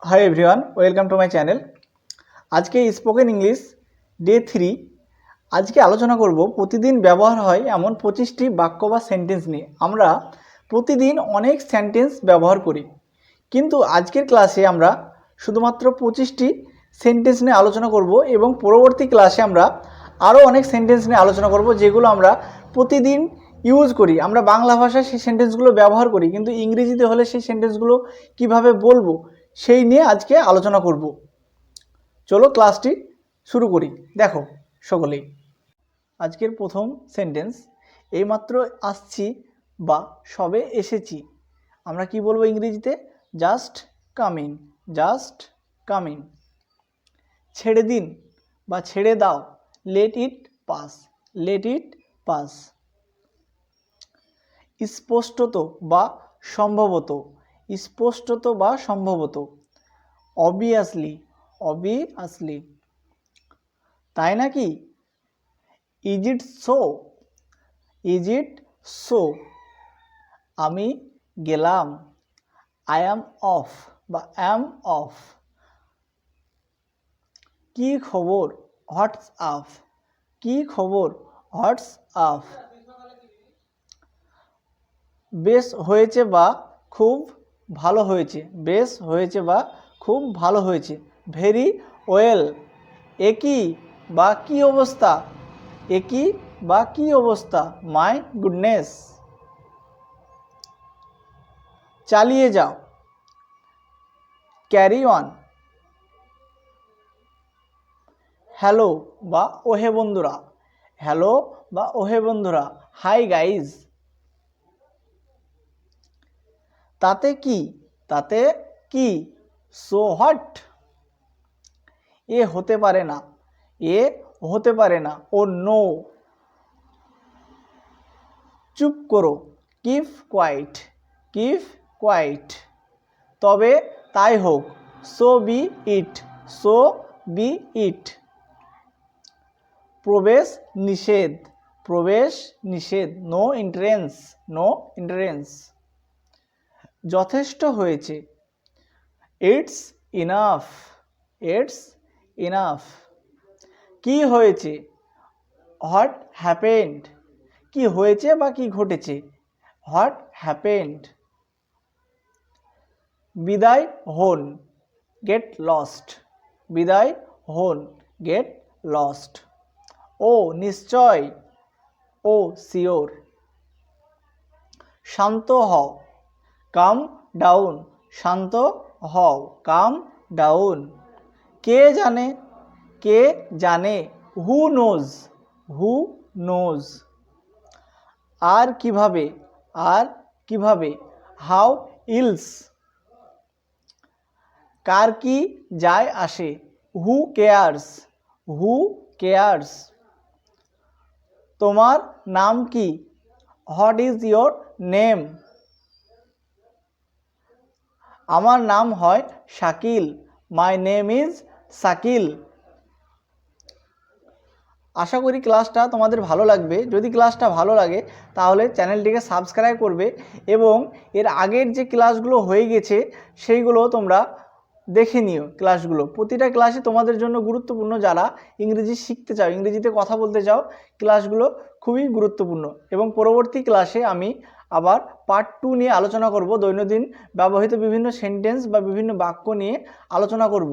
Hi everyone, welcome to my channel. आज के spoken English day 3 आज के आलोचना करब प्रतिदिन व्यवहार है एमन 25टी वाक्य बा सेंटेंस निये। आमरा प्रतिदिन अनेक सेंटेंस व्यवहार करी, किन्तु आजकेर क्लासे आमरा शुधुमात्र 25टी सेंटेंस निये आलोचना करब एबं परवर्ती क्लासे आमरा आरो अनेक सेंटेंस निये आलोचना करब जेगुलो आमरा प्रतिदिन यूज करी। आमरा बांगला भाषाय सेई सेंटेंसगुलो व्यवहार करी, किन्तु इंग्रेजीते होले सेई सेंटेंसगुलो किभाबे बोलबो সেই নিয়ে আজকে আলোচনা করব। চলো ক্লাসটি শুরু করি। দেখো সকলেই, আজকের প্রথম সেন্টেন্স, এইমাত্র আসছি বা সবে এসেছি। আমরা কি বলবো ইংরেজিতে? Just coming, just coming. ছেড়ে দিন বা ছেড়ে দাও, let it pass, let it pass. স্পষ্টত বা সম্ভবত, স্পষ্টত বা সম্ভবত। Obviously, obviously. তাই নাকি? Is it so, is it so. আমি গেলাম, আই অ্যাম অফ বা অ্যাম অফ। কি খবর? হোয়াটস আপ, কি খবর? What's up. বেশ হয়েছে বা খুব ভালো হয়েছে, বেশ হয়েছে বা খুব ভালো হয়েছে। Very well. একই বা কী অবস্থা, একই বা কী অবস্থা। My goodness. চালিয়ে যাও, ক্যারি অন। হ্যালো বা ওহে বন্ধুরা, হ্যালো বা ওহে বন্ধুরা। Hi guys. তাতে কি, তাতে কি? So what. এ হতে পারে না, এ হতে পারে না। Oh no. চুপ করো, কিপ কোয়াইট, কিপ কোয়াইট। তবে তাই হোক, so be it, so be it. প্রবেশ নিষেধ, প্রবেশ নিষেধ। No entrance, no entrance. যথেষ্ট হয়েছে, ইটস ইনাফ, ইটস ইনাফ। কি হয়েছে? What happened. কি হয়েছে বা কি ঘটেছে? What happened. বিদায় হন, গেট লস্ট, বিদায় হন, গেট লস্ট। ও নিশ্চয়, ও শিওর। শান্ত হও, কাম ডাউন, শান্ত হও, কাম ডাউন। কে জানে, কে জানে। Who knows, who knows. আর কিভাবে, আর কিভাবে। How else. কার কি যায় আসে। Who cares, who cares. তোমার নাম কি? What is your name. আমার নাম হয় Shakil, my name is Shakil. আশা করি ক্লাসটা তোমাদের ভালো লাগবে। যদি ক্লাসটা ভালো লাগে তাহলে চ্যানেলটিকে সাবস্ক্রাইব করবে এবং এর আগের যে ক্লাসগুলো হয়ে গেছে সেইগুলো তোমরা দেখে নিও। ক্লাসগুলো প্রতিটা ক্লাসে তোমাদের জন্য গুরুত্বপূর্ণ। যারা ইংরেজি শিখতে চাও, ইংরেজিতে কথা বলতে চাও, ক্লাসগুলো খুবই গুরুত্বপূর্ণ। এবং পরবর্তী ক্লাসে আমি আবার পার্ট 2 নিয়ে আলোচনা করব। দৈনন্দিন ব্যবহৃত বিভিন্ন সেন্টেন্স বা বিভিন্ন বাক্য নিয়ে আলোচনা করব।